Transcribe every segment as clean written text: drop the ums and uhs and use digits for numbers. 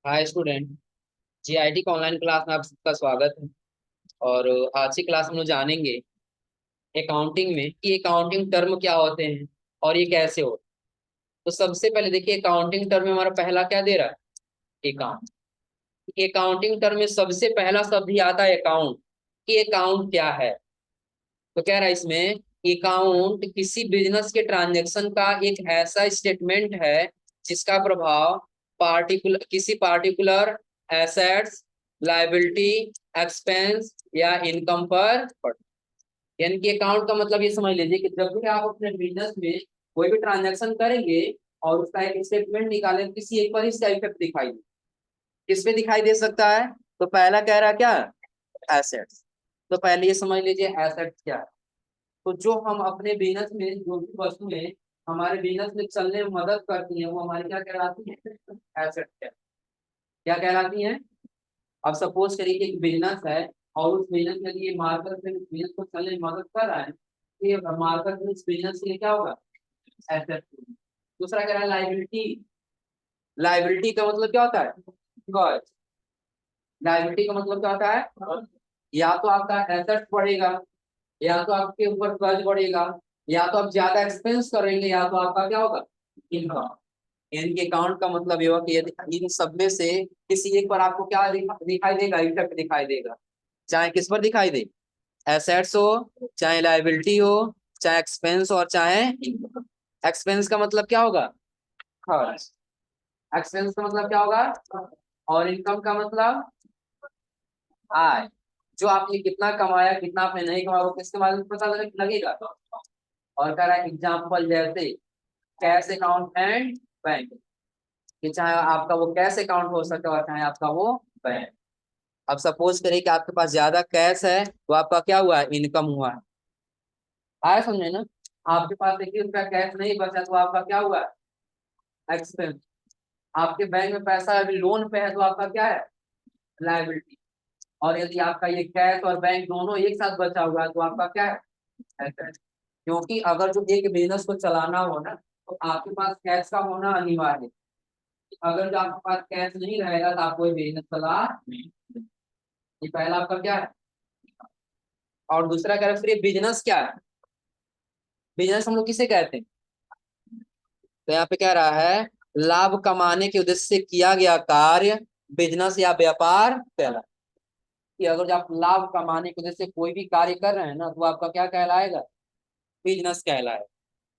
Hi student. GIT का online class में आप सबका स्वागत है। और आज की क्लास में हम लोग जानेंगे अकाउंटिंग में कि अकाउंटिंग टर्म क्या होते हैं और ये कैसे हो। तो सबसे पहले देखिए अकाउंटिंग टर्म में हमारा पहला क्या दे रहा है, अकाउंट। अकाउंटिंग टर्म में सबसे पहला शब्द ही आता है अकाउंट। कि अकाउंट क्या है, तो कह रहा है इसमें अकाउंट किसी बिजनेस के ट्रांजैक्शन का एक ऐसा स्टेटमेंट है जिसका प्रभाव किसी पार्टिकुलर एसेट्स, लायबिलिटी, एक्सपेंस या इनकम पर पड़ता है। यानी कि अकाउंट का मतलब ये समझ लीजिए कि जब भी आप अपने बिजनेस में कोई भी ट्रांजैक्शन करेंगे और उसका एक स्टेटमेंट निकालें, किसी एक पर इसका इफेक्ट दिखाई दे। किस पे दिखाई दे सकता है? तो पहला कह रहा है क्या, एसेट्स। तो पहले ये समझ लीजिए एसेट्स क्या है। तो जो हम अपने बिजनेस में जो भी वस्तुएं हमारे बिजनेस में चलने में मदद करती हैं वो हमारी क्या कहलाती है, एसेट क्या कहलाती हैं। अब सपोज करिए कि एक बिजनेस है और उस बिजनेस में ये मार्केट में बिजनेस को चलने में मदद कर रहा है, तो ये मार्केट में इस बिजनेस के लिए क्या होगा, एसेट। दूसरा कह रहा है लाइबिलिटी। लाइबिलिटी का मतलब क्या होता है, कर्ज। लाइबिलिटी का मतलब क्या होता है, या तो आपका एसेट बढ़ेगा, या तो आपके ऊपर कर्ज बढ़ेगा, या तो आप ज्यादा एक्सपेंस करेंगे, या तो आपका क्या होगा, इनकम। इनके अकाउंट का मतलब ये हुआ कि यदि इन सब में से किसी एक पर आपको क्या दिखाई देगा, इफेक्ट दिखाई देगा। चाहे किस पर दिखाई दे, एसेट्स हो, चाहे लायबिलिटी हो, चाहे एक्सपेंस और चाहे इनकम। एक्सपेंस का मतलब क्या होगा, खर्च। एक्सपेंस का मतलब क्या होगा, और इनकम का मतलब आय। जो आपने कितना कमाया कितना आपने नहीं कमाया वो किसके बारे में पता लगेगा। और कह रहा है एग्जाम्पल जैसे कैश अकाउंट एंड बैंक, कि चाहे आपका वो कैश अकाउंट हो सकता है और चाहे आपका वो बैंक। अब सपोज करिए कि आपके पास ज्यादा कैश है तो आपका क्या हुआ है, इनकम हुआ है। आया समझे ना। आपके पास 1 रुपया कैश नहीं बचा तो आपका क्या हुआ, एक्सपेंस। आपके बैंक में पैसा अभी लोन पे है तो आपका क्या है, लायबिलिटी। और यदि आपका ये कैश और बैंक दोनों एक साथ बचा हुआ है तो आपका क्या है, एसेट। क्योंकि अगर जो एक बिजनेस को चलाना हो ना तो आपके पास कैश का होना अनिवार्य है। अगर जो आपके पास कैश नहीं रहेगा तो आप कोई बिजनेस चला नहीं। ये पहला आपका क्या है। और दूसरा कह रहे फिर ये बिजनेस क्या है। बिजनेस हम लोग किसे कहते हैं, तो यहाँ पे कह रहा है लाभ कमाने के उद्देश्य से किया गया कार्य बिजनेस या व्यापार कहलाता है। कि अगर जो आप लाभ कमाने के उद्देश्य से कोई भी कार्य कर रहे हैं ना तो आपका क्या कहलाएगा, बिजनेस कहलाएगा।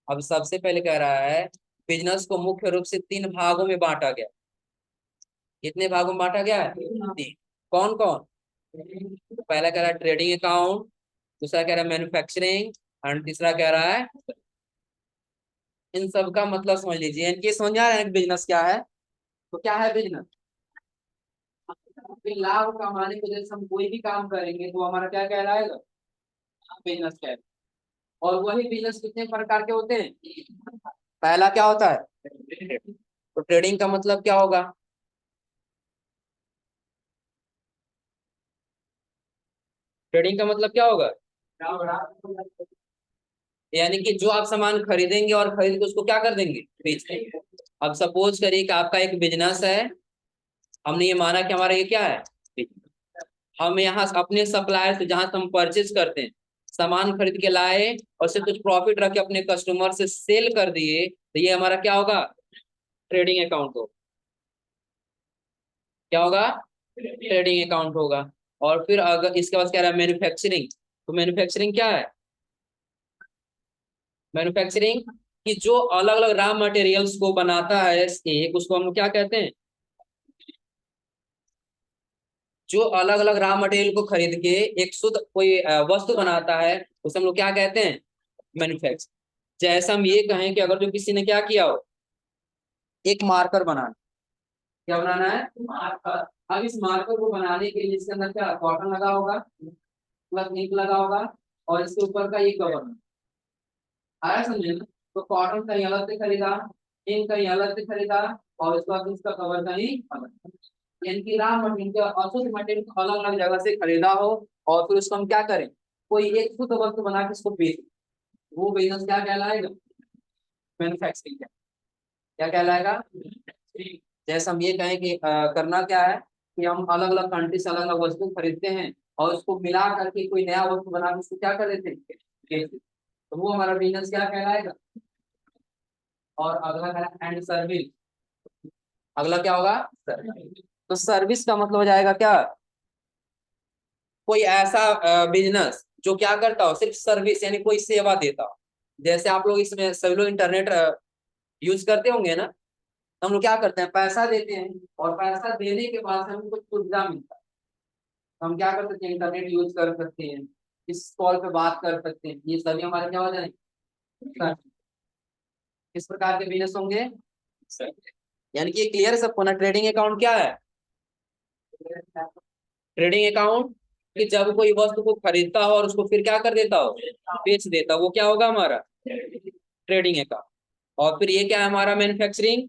अब सबसे पहले कह रहा है बिजनेस को मुख्य रूप से 3 भागों में बांटा गया। कितने भागों में बांटा गया है, 3। कौन कौन। पहला कह रहा है ट्रेडिंग अकाउंट, दूसरा कह रहा है मैन्युफैक्चरिंग, और तीसरा कह रहा है। इन सब का मतलब समझ लीजिए, इनकी समझ आ रहा है बिजनेस क्या है। तो क्या है बिजनेस, लाभ कमाने की वजह से हम कोई भी काम करेंगे तो हमारा क्या कहलाएगा, बिजनेस कहलाएगा। और वही बिजनेस कितने प्रकार के होते हैं। पहला क्या होता है, तो ट्रेडिंग का मतलब क्या होगा, ट्रेडिंग का मतलब क्या होगा, यानी कि जो आप सामान खरीदेंगे और खरीद के उसको क्या कर देंगे, बेच देंगे। अब सपोज करिए कि आपका एक बिजनेस है। हमने ये माना कि हमारा ये क्या है, हम यहाँ अपने सप्लायर से जहां से हम परचेज करते हैं सामान खरीद के लाए और सिर्फ कुछ प्रॉफिट रख के अपने कस्टमर से सेल कर दिए, तो ये हमारा क्या होगा, ट्रेडिंग अकाउंट हो, क्या होगा, ट्रेडिंग अकाउंट होगा। और फिर अगर इसके बाद क्या रहा, मैन्युफैक्चरिंग। तो मैन्युफैक्चरिंग क्या है, मैन्युफैक्चरिंग कि जो अलग अलग रॉ मटेरियल्स को बनाता है एक, उसको हम लोग क्या कहते हैं, जो अलग अलग रॉ मटेरियल को खरीद के एक शुद्ध कोई वस्तु बनाता है उसे हम लोग क्या कहते हैं, मैन्युफैक्चर। जैसे हम ये कहें कि अगर जो किसी ने क्या किया हो, एक मार्कर बनाना, क्या बनाना है, मार्कर। अब इस मार्कर को बनाने के लिए इसके अंदर क्या कॉटन लगा होगा, प्लस इंक लगा होगा, और इसके ऊपर का ये कवर आया समझे ना। तो कॉटन कहीं अलग से खरीदा, इंक कहीं अलग से खरीदा, और इसके बाद इसका कवर कहीं अलग। इनकी रॉ मटेरियल अशुद्ध मटेरियल को अलग अलग जगह से खरीदा हो और फिर उसको हम क्या करें, कोई एक शुद्ध वस्तु बना के उसको बेच, वो बिजनेस क्या कहलाएगा, मैन्युफैक्चरिंग। क्या कहलाएगा, जैसे हम ये कहें कि करना क्या है कि हम अलग अलग कंट्री से अलग अलग वस्तु खरीदते हैं और उसको मिला करके कोई नया वस्तु बना के उसको क्या कर देते हैं, तो वो हमारा बिजनेस क्या कहलाएगा। और अगला है एंड सर्विस। अगला क्या होगा, सर्विस। तो सर्विस का मतलब हो जाएगा क्या, कोई ऐसा बिजनेस जो क्या करता हो, सिर्फ सर्विस यानी कोई सेवा देता हो। जैसे आप लोग इसमें सभी लोग इंटरनेट यूज करते होंगे ना, तो हम लोग क्या करते हैं, पैसा देते हैं और पैसा देने के बाद हमें कुछ सुविधा मिलता है। तो हम क्या कर सकते हैं, इंटरनेट यूज कर सकते हैं, इस कॉल पे बात कर सकते हैं, ये सभी हमारे क्या हो जाएंगे, किस प्रकार के बिजनेस होंगे। यानी कि ये क्लियर है सबको ना, ट्रेडिंग अकाउंट क्या है, ट्रेडिंग अकाउंट कि जब कोई वस्तु को खरीदता हो और उसको फिर क्या कर देता हो, बेच देता हो, वो क्या होगा हमारा ट्रेडिंग अकाउंट। और फिर ये क्या है हमारा मैन्युफैक्चरिंग,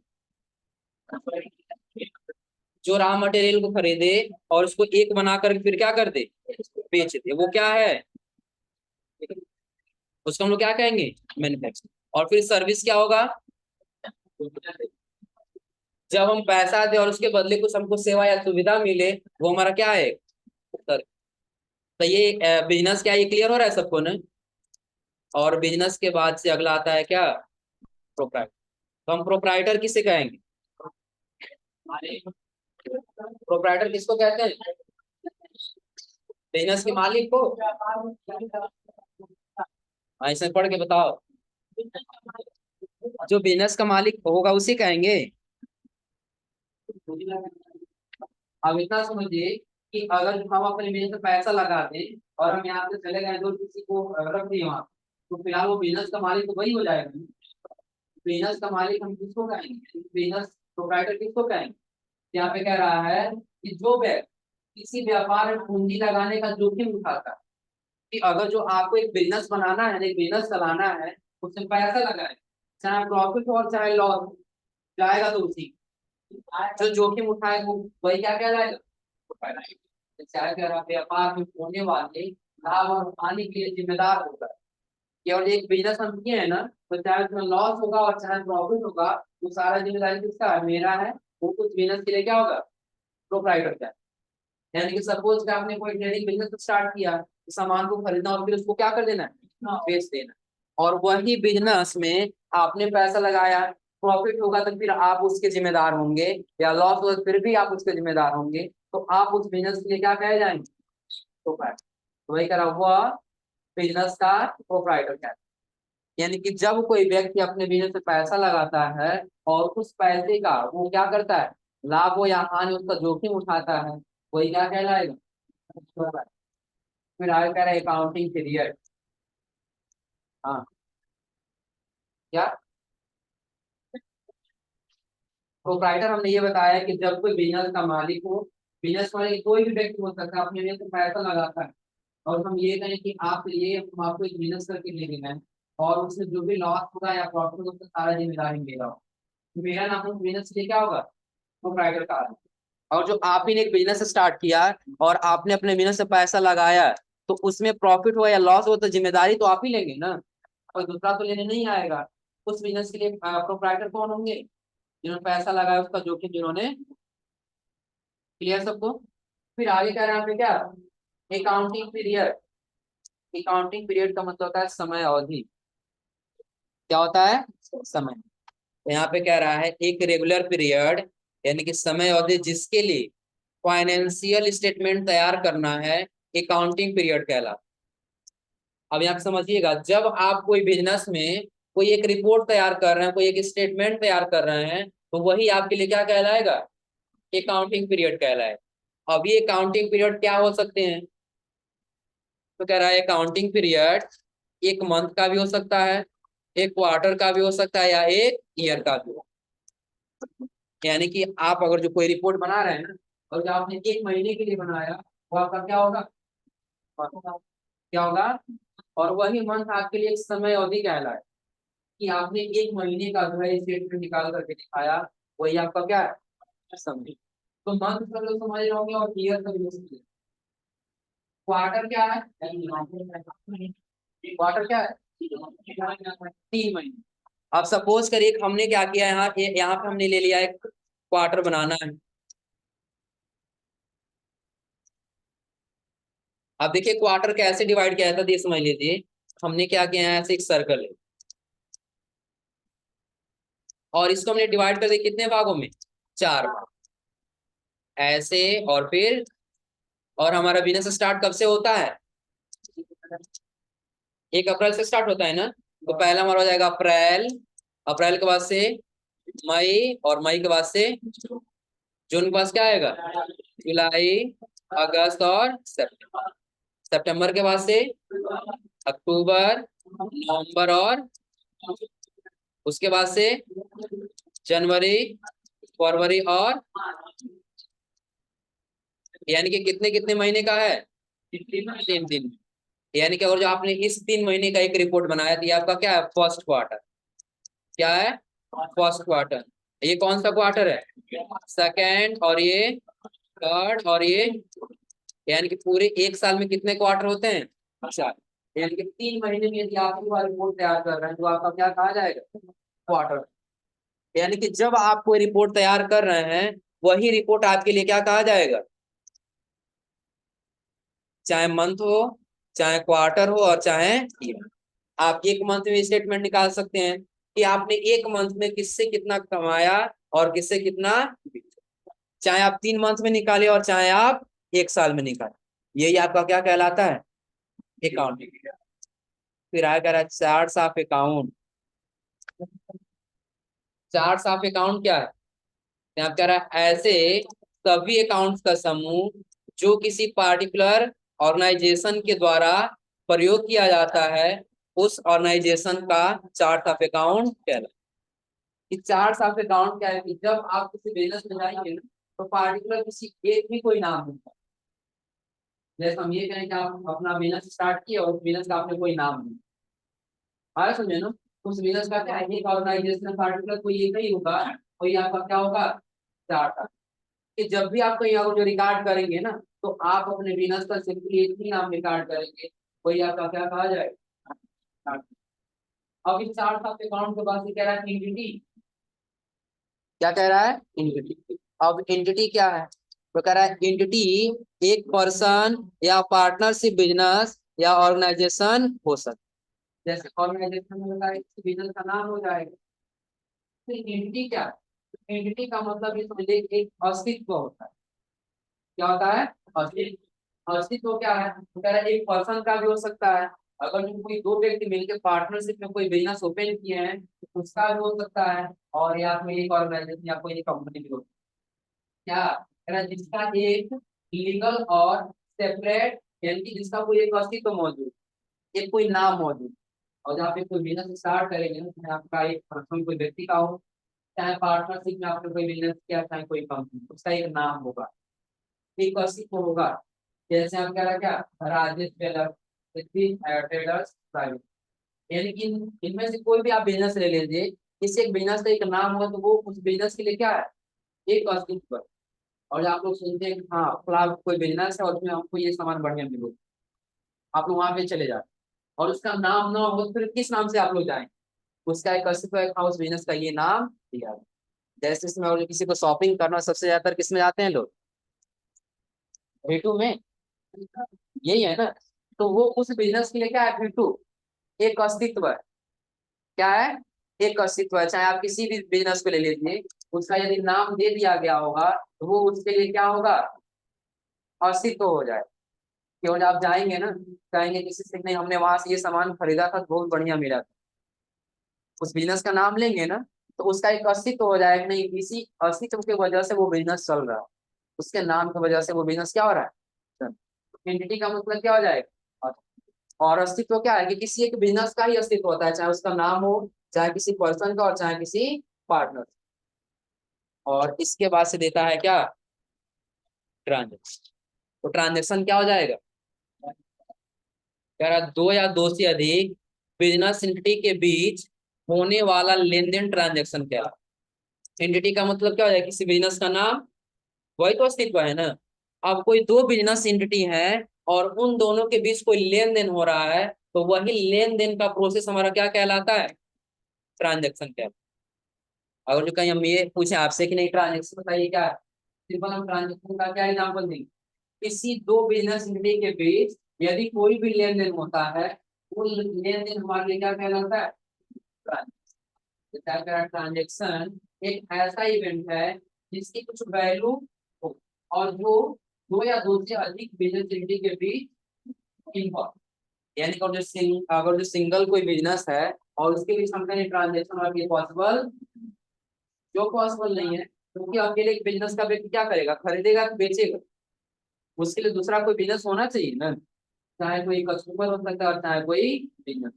जो रॉ मटेरियल को खरीदे और उसको एक बना कर फिर क्या कर दे, बेच दे, वो क्या है, उसको हम लोग क्या कहेंगे, मैन्युफैक्चरिंग। और फिर सर्विस क्या होगा, जब हम पैसा दे और उसके बदले कुछ हमको सेवा या सुविधा मिले, वो हमारा क्या है, सर। तो ये बिजनेस क्या, ये क्लियर हो रहा है सबको ना। और बिजनेस के बाद से अगला आता है क्या, प्रोप्राइटर। तो हम प्रोप्राइटर किसे कहेंगे, प्रोप्राइटर किसको कहते हैं, बिजनेस के मालिक को। ऐसे पढ़ के बताओ, जो बिजनेस का मालिक होगा उसे कहेंगे। अब इतना समझिए कि अगर हम अपने बिजनेस में पैसा लगा दें और हम यहाँ से चले गए तो किसी को रख दिए वहां, तो फिलहाल वो बिजनेस का मालिक तो वही हो जाएगा। बिजनेस का मालिक हम किसको कहेंगे, बिजनेस प्रोप्राइटर किसको कहेंगे। यहाँ पे कह रहा है कि जो व्यक्ति किसी व्यापार में पूंजी लगाने का जोखिम उठाता है, कि अगर जो आपको एक बिजनेस बनाना है, एक बिजनेस चलाना है, उसमें पैसा लगाए, चाहे प्रॉफिट हो और चाहे लॉस जाएगा तो उसी, जो जोखिम उठाए वो वही क्या कहलाएगा, चाहे अगर व्यापार में होने वाले लाभ और हानि के लिए जिम्मेदार होता है। केवल एक बिजनेस हम किए हैं ना, तो चाहे उसमें लॉस होगा और चाहे प्रॉफिट होगा, वो सारा जिम्मेदारी किसका है, मेरा है। वो कुछ बिजनेस के लिए क्या होगा, प्रोप्राइटर का। यानी कि सपोज कि आपने कोई ट्रेडिंग बिजनेस स्टार्ट किया, तो सामान को खरीदना और फिर उसको क्या कर देना है, बेच देना। और वही बिजनेस में आपने पैसा लगाया, प्रॉफिट होगा तो फिर आप उसके जिम्मेदार होंगे, या लॉस होगा तो फिर भी आप उसके जिम्मेदार होंगे। तो आप उस बिजनेस के लिए क्या कहे जाएंगे, प्रोप्राइटर। तो वही करा हुआ बिजनेस का प्रोप्राइटर क्या है। यानी कि जब कोई व्यक्ति अपने बिजनेस में पैसा लगाता है और उस पैसे का वो क्या करता है, लाभ हो या हानि उसका जोखिम उठाता है, वही क्या कहलाएगा। फिर आगे कह रहा है अकाउंटिंग पीरियड। हाँ, क्या प्रोप्राइटर हमने ये बताया कि जब कोई बिजनेस का मालिक हो, बिजनेस मालिक कोई भी व्यक्ति हो सकता है, अपने बिजनेस में पैसा लगाता है और हम ये कहें कि आप ये हम आपको एक बिजनेस करके ले लेना है और उसमें जो भी लॉस होगा या प्रॉफिट होगा उसका सारा जिम्मेदारी मेरा हो, तो मेरा नाम उस बिजनेस के लिए क्या होगा, प्रोप्राइटर का। और जो आप ही ने एक बिजनेस स्टार्ट किया और आपने अपने बिजनेस से पैसा लगाया, तो उसमें प्रॉफिट हुआ या लॉस हुआ तो जिम्मेदारी तो आप ही लेंगे ना, कोई दूसरा तो लेने नहीं आएगा। उस बिजनेस के लिए प्रोप्राइटर कौन होंगे, जिन्होंने पैसा लगाया उसका जोखिम जिन्होंने, क्लियर सबको। फिर आगे कह रहे हैं क्या, अकाउंटिंग पीरियड। अकाउंटिंग पीरियड का मतलब होता है समय अवधि, क्या होता है, समय। तो यहाँ पे कह रहा है एक रेगुलर पीरियड, यानी कि समय अवधि जिसके लिए फाइनेंशियल स्टेटमेंट तैयार करना है, अकाउंटिंग पीरियड कहलाता। अब यहाँ पे समझिएगा, जब आप कोई बिजनेस में कोई एक रिपोर्ट तैयार कर रहे हैं, कोई एक स्टेटमेंट तैयार कर रहे हैं, तो वही आपके लिए क्या कहलाएगा, अकाउंटिंग पीरियड कहलाएगा। अब ये अकाउंटिंग पीरियड क्या हो सकते हैं, तो कह रहा है अकाउंटिंग पीरियड एक मंथ का भी हो सकता है, एक क्वार्टर का भी हो सकता है, या एक ईयर का भी हो। यानी कि आप अगर जो कोई रिपोर्ट बना रहे हैं ना, और जो आपने एक महीने के लिए बनाया, वो आपका क्या होगा, क्या होगा। और वही मंथ आपके लिए एक समय अवधि कहलाए, कि आपने एक महीने का जो है स्टेटमेंट निकाल करके दिखाया, वही आपका क्या है, समय। तो मंथ का लोग समझ रहे होंगे और ईयर का भी लोग समझ। क्वार्टर क्या है, क्वार्टर क्या है, 3 महीने। अब सपोज करिए हमने क्या किया, यहाँ यहाँ पे हमने ले लिया एक क्वार्टर बनाना है। अब देखिए क्वार्टर कैसे डिवाइड किया जाता है, ये समझ लीजिए। हमने क्या किया है, ऐसे एक सर्कल है और इसको हमने डिवाइड कर दिया कितने भागों में, 4 भाग, ऐसे। और फिर और हमारा बिजनेस स्टार्ट कब से होता है, 1 अप्रैल से स्टार्ट होता है ना। तो पहला हमारा हो जाएगा अप्रैल, अप्रैल के बाद से मई, और मई के बाद से जून के पास क्या आएगा, जुलाई, अगस्त और सितंबर। सितंबर के बाद से अक्टूबर, नवंबर और उसके बाद से जनवरी, फरवरी और, यानी कि कितने कितने महीने का है, 3 3। यानी कि और जो आपने इस 3 महीने का एक रिपोर्ट बनाया था, ये आपका क्या है, फर्स्ट क्वार्टर। क्या है, फर्स्ट क्वार्टर। ये कौन सा क्वार्टर है, सेकेंड, और ये थर्ड, और ये, यानी कि पूरे एक साल में कितने क्वार्टर होते हैं, 4। यानी कि 3 महीने में यदि आप पूरा रिपोर्ट तैयार कर रहे हैं तो आपका क्या कहा जाएगा, क्वार्टर। यानी कि जब आप कोई रिपोर्ट तैयार कर रहे हैं, वही रिपोर्ट आपके लिए क्या कहा जाएगा, चाहे मंथ हो, चाहे क्वार्टर हो, और चाहे ईयर। आप एक मंथ में स्टेटमेंट निकाल सकते हैं कि आपने एक मंथ में किससे कितना कमाया और किससे कितना बेचा। चाहे आप 3 मंथ में निकाले और चाहे आप एक साल में निकाले, यही आपका क्या कहलाता है, अकाउंटिंग। फिर आया कह रहा है charts of account. Charts of account क्या है, यहाँ कह रहा है ऐसे सभी अकाउंट्स का समूह जो किसी पार्टिकुलर ऑर्गेनाइजेशन के द्वारा प्रयोग किया जाता है, उस ऑर्गेनाइजेशन का चार्ट ऑफ अकाउंट कहलाता है। कि चार्ट ऑफ अकाउंट क्या है, कि जब आप किसी बिजनेस में जाएंगे ना, तो पार्टिकुलर किसी एक भी कोई नाम नहीं है। जैसे हम ये कहें कि आप अपना बिजनेस स्टार्ट किए और उस बिजनेस का आपने कोई नाम नहीं, आया समझे ना। उस बिजनेस का क्या है, एक ऑर्गेनाइजेशन पार्टिकुलर कोई एक ही होगा, कोई आपका क्या होगा, चार्ट। कि जब भी आप कहीं और जो रिकॉर्ड करेंगे ना, तो आप अपने बिजनेस का सिंपली एक ही नाम रिकॉर्ड करेंगे, वही आपका क्या कहा जाएगा। अब इस चार्ट ऑफ अकाउंट के बाद से कह रहा है एंटिटी। क्या कह रहा है, एंटिटी। अब एंटिटी क्या है, तो कह रहा है एंटिटी एक पर्सन या पार्टनरशिप बिजनेस या ऑर्गेनाइजेशन हो सकता है। जैसे ऑर्गेनाइजेशन में बताया बिजनेस का नाम हो जाएगा। तो एंटिटी क्या है, एंटिटी का मतलब ये समझिए एक अस्तित्व होता है। क्या होता है, अस्तित्व। अस्तित्व क्या है, तो कह रहा है एक पर्सन का भी हो सकता है। अगर जो कोई दो व्यक्ति मिलकर पार्टनरशिप में कोई बिजनेस ओपन किए हैं तो उसका भी हो सकता है, और या कोई एक ऑर्गेनाइजेशन या कोई कंपनी भी हो सकती है। क्या कह रहा है, जिसका एक लीगल और सेपरेट, यानी कि जिसका कोई एक अस्तित्व मौजूद, एक कोई नाम मौजूद। और जहाँ पे कोई बिजनेस स्टार्ट करेंगे ना, चाहे आपका एक पर्सन कोई व्यक्ति का हो, चाहे पार्टनरशिप में आपने कोई बिजनेस किया, चाहे कोई कंपनी, उसका एक नाम होगा, एक अस्तित्व होगा। जैसे हम कह रहा क्या, राजेश टेलर, ट्रेडर्स प्राइवेट। यानी कि इनमें से कोई भी आप बिजनेस ले लीजिए, किसी एक बिजनेस का एक नाम होगा तो वो उस बिजनेस के लिए क्या है, एक अस्तित्व है। और आप लोग सुनते हैं कि हाँ फला कोई बिजनेस है और उसमें आपको ये सामान बढ़िया मिलेगा, आप लोग वहां पे चले जाते, और उसका नाम ना हो तो फिर किस नाम से आप लोग जाएंगे, उसका एक अस्तित्व है, हाँ उस बिजनेस का ये नाम दिया है। जैसे इसमें और किसी को शॉपिंग करना, सबसे ज्यादा किस में जाते हैं लोग, V2 में, यही है ना। तो वो उस बिजनेस के लिए क्या है, V2 एक अस्तित्व है। क्या है, एक अस्तित्व है। चाहे आप किसी भी बिजनेस को ले लीजिए, उसका यदि नाम दे दिया गया होगा तो वो उसके लिए क्या होगा, अस्तित्व हो जाए। केवल आप जाएंगे ना, कहेंगे किसी से नहीं हमने वहां से ये सामान खरीदा था बहुत बढ़िया मिला था, उस बिजनेस का नाम लेंगे ना, तो उसका एक अस्तित्व हो जाएगा, नहीं इसी अस्तित्व की वजह से वो बिजनेस चल रहा है, उसके नाम की वजह से वो बिजनेस क्या हो रहा है। एंटिटी का मतलब क्या हो जाएगा, और अस्तित्व क्या है, कि किसी एक बिजनेस का ही अस्तित्व होता है, चाहे उसका नाम हो, चाहे किसी पर्सन का, और चाहे किसी पार्टनर। और इसके बाद से देता है क्या, ट्रांजेक्शन। तो ट्रांजेक्शन क्या हो जाएगा, कह रहा दो या दो से अधिक बिजनेस एंटिटी के बीच होने वाला लेन देन ट्रांजेक्शन क्या है। एंटिटी का मतलब क्या हो जाएगा, किसी बिजनेस का नाम, वही तो अस्तित्व है ना। अब कोई दो बिजनेस एंटिटी है और उन दोनों के बीच कोई लेन देन हो रहा है, तो वही लेन देन का प्रोसेस हमारा क्या कहलाता है, ट्रांजेक्शन कहलाता है। अगर जो कहीं हम ये पूछे आपसे कि नहीं ट्रांजेक्शन बताइए क्या है, सिंपल हम ट्रांजेक्शन का क्या एग्जाम्पल देंगे, किसी दो बिजनेस एंटिटी के बीच यदि कोई भी लेन देन होता है, वो लेन देन हमारे लिए क्या कहलाता है, ट्रांजेक्शन एक ऐसा इवेंट है जिसकी कुछ वैल्यू हो और जो दो या दो से अधिक बिजनेस एंटिटी के बीच इन्वॉल्व, यानी कि अगर जो सिंगल कोई बिजनेस है और उसके बीच हम कहें ट्रांजेक्शन और ये पॉसिबल, जो पॉसिबल नहीं है क्योंकि अकेले एक बिजनेस का व्यक्ति क्या करेगा, खरीदेगा कि बेचेगा, उसके लिए दूसरा कोई बिजनेस होना चाहिए ना, चाहे कोई कस्टमर हो सकता है और चाहे कोई बिजनेस।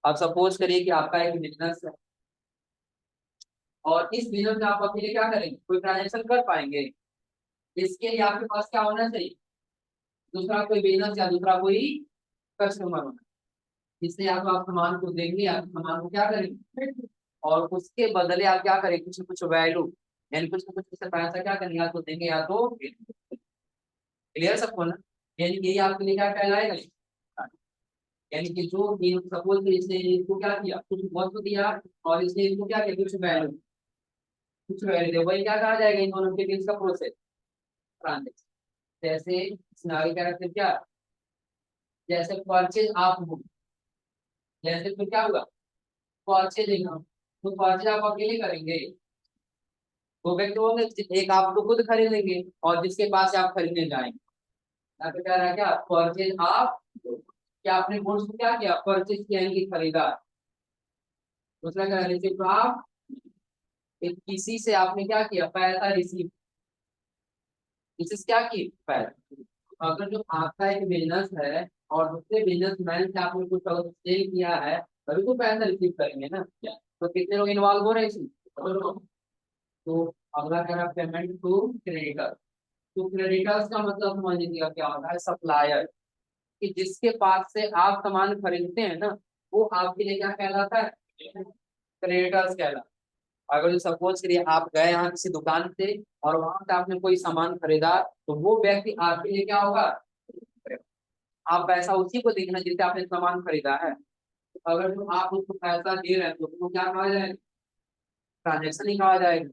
अब सपोज करिए कि आपका एक बिजनेस है और इस बिजनेस में आप अकेले क्या करेंगे, कोई ट्रांजेक्शन कर पाएंगे, इसके लिए आपके पास क्या होना चाहिए, दूसरा कोई बिजनेस या दूसरा कोई कस्टमर होना, जिससे या तो आप सामान को देंगे या तो सामान को क्या करेंगे और उसके बदले आप क्या करेंगे, कुछ कुछ वैल्यू यानी कुछ कुछ उससे पैसा क्या करेंगे, या तो देंगे या तो, क्लियर सबको ना, यानी कि ये आपके लिए क्या कहलाएगा, यानी कि जो सपोज इसने इसको क्या किया, कुछ वस्तु दिया और इसने इसको क्या किया, कुछ वैल्यू दिया, वही क्या कहा जाएगा इन दोनों के बीच का प्रोसेस, ट्रांजेक्शन। जैसे इसमें आगे क्या रखते हैं, क्या जैसे परचेज आप हो, जैसे तो क्या हुआ परचेज, तो परचेज आप अकेले करेंगे, दो व्यक्ति होंगे, एक आप तो खुद खरीदेंगे और जिसके पास से आप खरीदने जाएंगे, यहाँ पे कह रहा है क्या परचेज आप, क्या आपने गुड्स को क्या किया परचेज किया यानी कि खरीदा, दूसरा कह रहा है आप किसी से आपने क्या किया पैसा रिसीव, किसी से क्या की पैसा, अगर जो आपका एक बिजनेस है और दूसरे बिजनेसमैन से आपने कुछ अगर सेल किया है तभी तो पैसा रिसीव करेंगे ना, तो कितने लोग इन्वॉल्व हो रहे हैं इसमें, तो अगला कह रहा पेमेंट टू क्रेडिटर, तो क्रेडिटर्स का मतलब समझ लीजिएगा क्या होता है, सप्लायर, कि जिसके पास से आप सामान खरीदते हैं ना वो आपके लिए क्या कहलाता है, क्रेडिटर्स कहलाता है। अगर जो सपोज करिए आप गए यहाँ किसी दुकान से और वहां से आपने कोई सामान खरीदा तो वो व्यक्ति आपके लिए क्या होगा, आप पैसा उसी को देना जिससे आपने सामान खरीदा है, तो अगर जो आप उसको पैसा दे रहे हैं तो उसको क्या कहा जाएगा, ट्रांजेक्शन ही कहा जाएगा।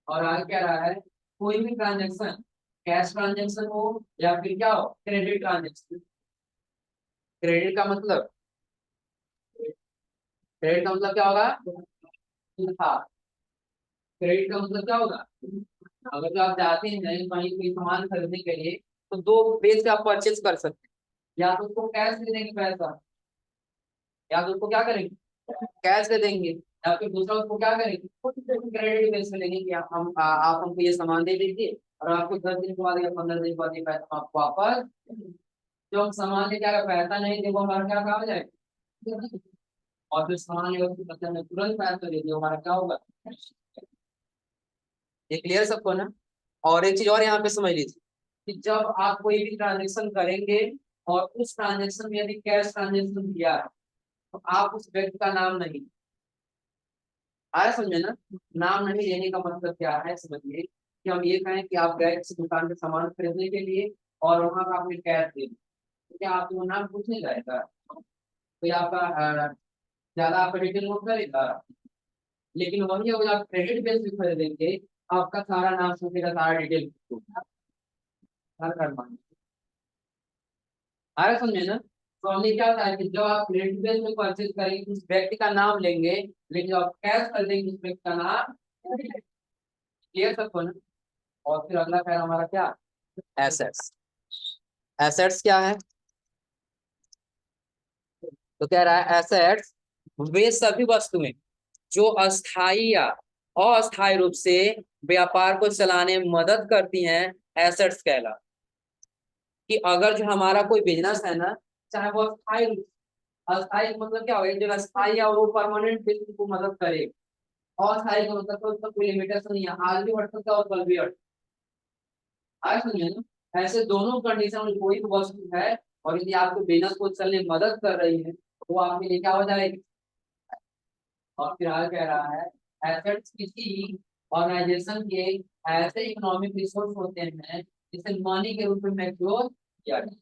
और आगे क्या रहा है, कोई भी ट्रांजेक्शन कैश ट्रांजेक्शन हो या फिर क्या हो क्रेडिट ट्रांजेक्शन, क्रेडिट का मतलब, क्रेडिट का मतलब क्या होगा, हाँ क्रेडिट का मतलब क्या होगा, अगर जो आप जाते हैं कहीं कहीं कोई सामान खरीदने के लिए तो दो बेस पे आप परचेज कर सकते हैं, या तो उसको कैश दे देंगे पैसा, या तो उसको क्या करेंगे कैश दे देंगे, या फिर दूसरा उसको क्या करेंगे क्रेडिट बेस पे लेंगे कि आप हमको ये सामान दे दीजिए और आपको 10 दिन के बाद या 15 दिन के बाद ये पैसा हम आपको वापस, जो हम सामान लेके आएगा पैसा नहीं दे वो हमारा क्या कहा जाएगा, और फिर सामान लेगा उसके बदले में तुरंत पैसा दे दिया हमारा क्या होगा, ये क्लियर सबको ना। और एक चीज और यहाँ पे समझ लीजिए कि जब आप कोई भी ट्रांजेक्शन करेंगे और उस ट्रांजेक्शन में यदि कैश ट्रांजेक्शन दिया है तो आप उस व्यक्ति का नाम नहीं, आया समझे ना, नाम नहीं लेने का मतलब क्या है समझिए, कि हम ये कहें कि आप गए किसी दुकान से सामान खरीदने के लिए और वहां का आपने कैश दे दिया, तो क्या आपको वो नाम पूछने जाएगा, कोई आपका ज्यादा आपका डिटेल नोट करेगा, लेकिन वही अगर आप क्रेडिट बेस पे खरीदेंगे आपका सारा नाम पूछेगा, सारा डिटेल हर हर आया समझे ना। तो हमने क्या कहा कि जब आप क्रेडिट बेस में परचेज करेंगे उस व्यक्ति का नाम लेंगे, लेकिन जब आप कैश कर देंगे उस व्यक्ति का नाम, क्लियर सबको ना। और फिर अगला क्या है हमारा, क्या एसेट्स, एसेट्स क्या है, तो कह रहा है एसेट्स वे सभी वस्तुएं जो अस्थाई या अस्थायी रूप से व्यापार को चलाने में मदद करती हैं, एसेट्स कहला, कि अगर जो हमारा कोई बिजनेस है ना चाहे वो अस्थायी रूप, अस्थायी का मतलब क्या होगा, जो अस्थायी है वो परमानेंट बेसिस को मदद करे, अस्थायी का मतलब तो उसका कोई लिमिटेशन नहीं है, आज भी बढ़ सकता है और कल भी बढ़ सकता है, समझे ना। ऐसे दोनों कंडीशन में कोई भी वस्तु है और यदि आपको बिजनेस को चलने में मदद कर रही है तो वो आपके लिए क्या हो जाएगी। और फिर आगे कह रहा है एसेट्स किसी ऑर्गेनाइजेशन के ऐसे इकोनॉमिक रिसोर्स होते हैं जिसे मनी के रूप में मैच्योर किया जाए,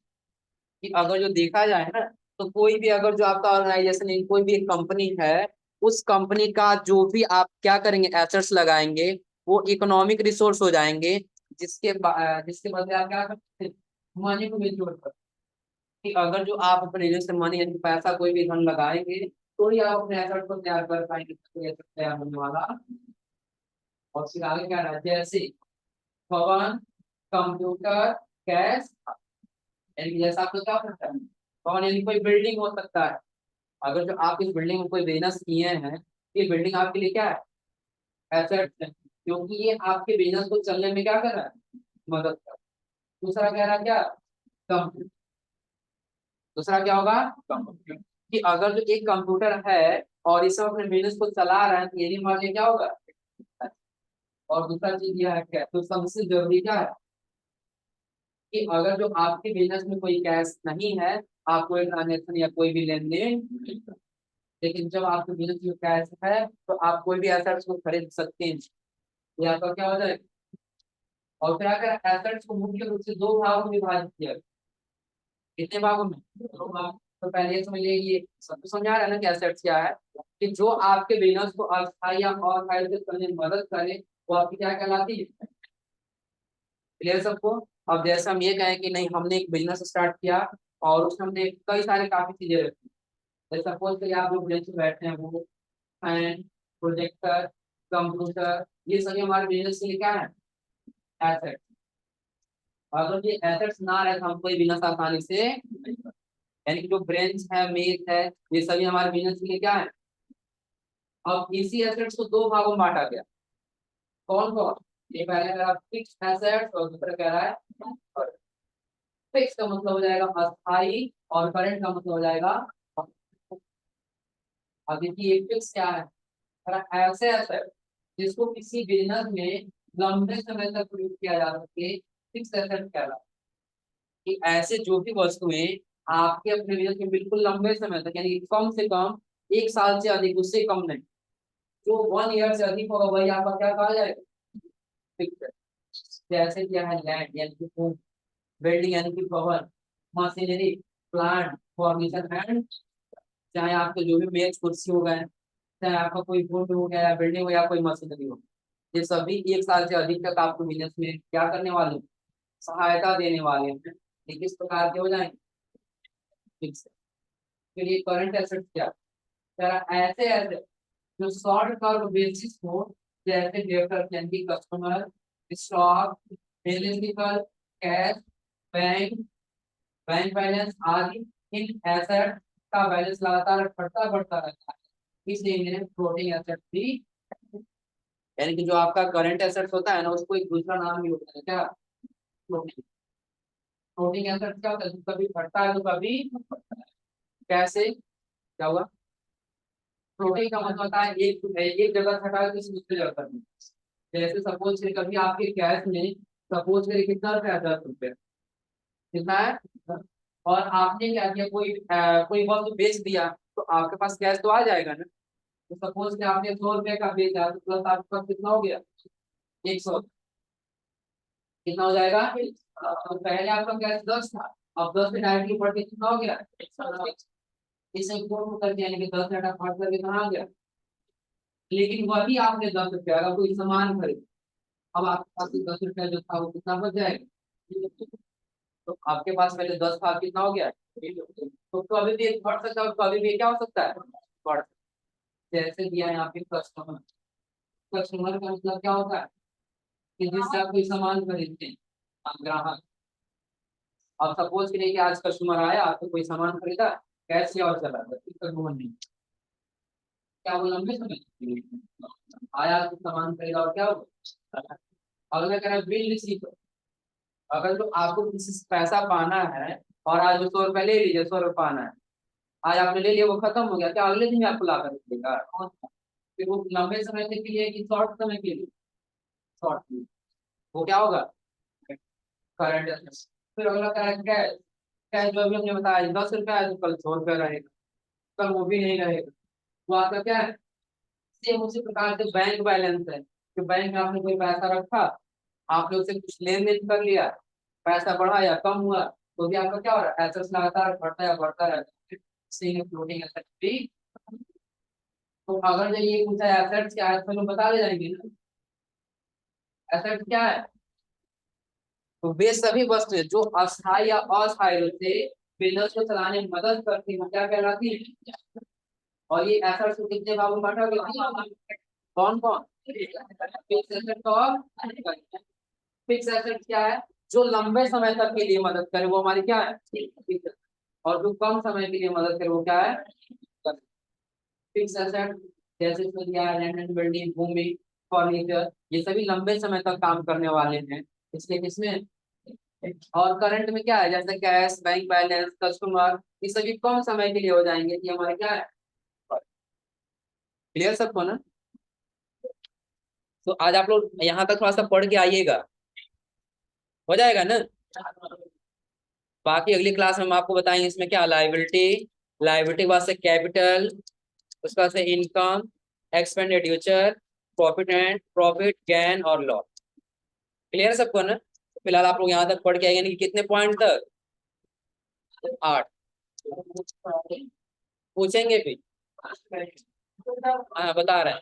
कि अगर जो देखा जाए ना तो कोई भी अगर जो आपका ऑर्गेनाइजेशन कोई भी एक कंपनी है उस कंपनी का जो भी आप क्या करेंगे एसेट्स लगाएंगे वो इकोनॉमिक रिसोर्स हो जाएंगे, जिसके बदले आप क्या करते हैं मनी को विड्रॉ करते हैं। कि अगर जो आप अपने बिजनेस से मनी यानी पैसा कोई भी धन लगाएंगे तो ही आप अपने एसेट को तैयार कर पाएंगे, तो एसेट तैयार होने वाला। और फिर आगे क्या रहा है, जैसे भवन, कंप्यूटर, कैश, यानी कि जैसा आपको क्या पता है भवन यानी कोई बिल्डिंग हो सकता है। अगर जो आप इस बिल्डिंग में कोई बिजनेस किए हैं, ये बिल्डिंग आपके लिए क्या है एसेट है, क्योंकि ये आपके बिजनेस को चलने में क्या कर रहा है मदद कर रहा है। दूसरा कह रहा है क्या कंप्यूटर, दूसरा क्या होगा कंप्यूटर, कि अगर जो एक कंप्यूटर है और इसे अपने बिजनेस को चला रहा है तो ये नहीं मान लिया क्या होगा। और दूसरा चीज यह है क्या, तो सबसे जरूरी क्या है कि अगर जो आपके बिजनेस में कोई कैश नहीं है, आप कोई ट्रांजेक्शन या कोई भी लेन देन नहीं कर, लेकिन जब आपके बिजनेस में कैश है तो आप कोई भी एसेट्स को खरीद सकते हैं, ये आपका क्या हो जाएगा। और फिर अगर एसेट्स को मुख्य रूप से दो भागों में विभाजित किया, कितने भागों में दो भाग। तो पहले ये समझिए ये सबको समझा रहा है ना कि एसेट्स क्या है, कि जो आपके बिजनेस को अस्थायी या अस्थायी करने में मदद करे वो आपकी क्या कहलाती है। क्लियर सबको। अब जैसे हम ये कहें कि नहीं हमने एक बिजनेस स्टार्ट किया और उसमें हमने कई सारे काफी चीजें रखी, जैसे सपोज करिए आप लोग बेंच पे बैठे हैं, वो फैन, प्रोजेक्टर, कंप्यूटर, ये सभी हमारे बिजनेस के लिए क्या है एसेट। अगर ये एसेट्स ना रहे तो हम कोई बिजनेस आसानी से नहीं कर, यानी कि जो ब्रेंच है मेज है ये सभी हमारे बिजनेस के लिए क्या है। अब इसी एसेट्स को दो भागों में बांटा गया, कौन कौन, ये पहले कह रहा फिक्स एसेट्स और दूसरा कह रहा है फिक्स का मतलब हो जाएगा अस्थाई और करंट का मतलब हो जाएगा। अब देखिए फिक्स क्या है, ऐसे एसेट जिसको किसी बिजनेस में लंबे समय तक प्रयोग किया जा सके फिक्स एसेट कहलाता है। कि ऐसे जो भी वस्तुएं आपके अपने बिजनेस में बिल्कुल लंबे समय तक यानी कि कम से कम एक साल से अधिक, उससे कम नहीं, जो 1 ईयर से अधिक होगा वही आपका क्या कहा जाएगा फिक्स है। जैसे क्या है लैंड यानी कि भूमि, बिल्डिंग यानी कि भवन, मशीनरी, प्लांट, फर्नीचर एंड, चाहे आपके जो भी मेज कुर्सी हो गए, चाहे आपका कोई वुड हो गया या बिल्डिंग हो या कोई मशीनरी हो, ये सभी एक साल से अधिक तक आपको बिजनेस में क्या करने वाले हैं? सहायता देने वाले हैं। ये किस प्रकार के हो जाएंगे फिक्स। फिर ये करंट एसेट क्या ऐसे एसेट जो शॉर्ट टर्म बेसिस हो, जैसे डेब्टर यानी कि customer, stock, receivable, cash, bank, bank balance आदि, इन एसेट का बैलेंस लगातार बढ़ता बढ़ता रहता है, इसलिए इन्हें फ्लोटिंग एसेट भी, यानी कि जो आपका करंट एसेट्स होता है ना उसको एक दूसरा नाम भी होता है क्या फ्लोटिंग। फ्लोटिंग एसेट क्या होता है, कभी बढ़ता है तो कभी घटता है। कैसे क्या हुआ, फ्लोटिंग का मतलब होता है एक जगह से हटा के किसी दूसरी जगह पर, जैसे सपोज करिए कभी आपके कैश में सपोज करिए कितना रुपया 10 रुपया कितना है, और आपने क्या किया कोई वस्तु बेच दिया तो आपके पास कैश तो आ जाएगा ना। तो सपोज कि आपने 100 रुपये का बेचा तो प्लस आपके पास कितना हो गया 100, कितना हो जाएगा। तो पहले आपका कैश 10 था, अब 10 से डायरेक्टली बढ़ के कितना हो गया 110। इसे कोट करके यानी कि 10 डाटा काट करके कहाँ आ गया, लेकिन वही आपने 10 रुपया का कोई सामान खरीदा, अब आपके पास 10 रुपया जो था वो कितना बच जाएगा। तो आपके पास पहले 10 था कितना हो गया, तो कभी भी एक बढ़ सकता है और कभी भी क्या हो सकता है बढ़ सकता है। जैसे दिया यहाँ पे कस्टमर, कस्टमर का मतलब क्या होता है कि जिससे आप कोई सामान खरीदते हैं आप ग्राहक। अब सपोज करिए कि आज कस्टमर आया आपको कोई सामान खरीदा, कैश या और चला गया, इसका गुण नहीं, क्या वो लंबे समय के लिए आया तो सामान खरीदा और क्या हुआ। अगला कह रहा है बिल रिसीव, अगर तो आपको किसी से पैसा पाना है और आज वो 100 रुपया ले लीजिए, 100 रुपया पाना है, आज आपने ले लिया वो खत्म हो गया, क्या अगले दिन आपको ला कर देगा फिर वो लंबे समय के लिए कि शॉर्ट समय के लिए, शॉर्ट में वो क्या होगा करंट असेट्स। फिर अगला करंट कैश, कैश जो अभी हमने बताया 10 रुपया है तो कल 100 रुपया रहेगा, कल वो भी नहीं रहेगा, वो आपका क्या है। सेम उसी प्रकार से बैंक बैलेंस है कि बैंक में आपने कोई पैसा रखा, आपने उससे कुछ लेन देन कर लिया, पैसा बढ़ा या कम हुआ तो भी आपका क्या हो रहा है एसेट्स लगातार बढ़ता या बढ़ता रहता है, फ्लोटिंग एसेट भी। तो अगर जब ये पूछा एसेट्स क्या है तो लोग बता ले जाएंगे ना एसेट क्या है। तो वे सभी वस्तुएं जो अस्थायी या अस्थायी रूप से बिजनेस को चलाने में मदद करती है क्या कहलाती है। और ये एसेट्स को कितने भागों में बांटा गया कौन कौन फिक्स एसेट और फिक्स एसेट क्या है जो लंबे समय तक के लिए मदद करे वो हमारी क्या है fixed। और जो कम समय के लिए मदद करे वो क्या है फिक्स एसेट जैसे इसमें दिया है लैंड एंड बिल्डिंग भूमि फर्नीचर ये सभी लंबे समय तक काम करने वाले हैं इसलिए किसमें। और करंट में क्या है जैसे कैश बैंक बैलेंस कस्टमर ये सभी कम समय के लिए हो जाएंगे ये हमारे क्या है क्लियर सबको ना। तो आज आप लोग यहाँ तक थोड़ा सा पढ़ के आइएगा हो जाएगा ना। बाकी अगली क्लास में हम आपको बताएंगे इसमें क्या लाइबिलिटी लाइबिलिटी के बाद से कैपिटल उसके बाद से इनकम एक्सपेंडिचर प्रॉफिट गेन और लॉस क्लियर सबको ना। फिलहाल आप लोग यहाँ तक पढ़ के आएंगे कि कितने पॉइंट तक 8 पूछेंगे भी हाँ बता रहे हैं।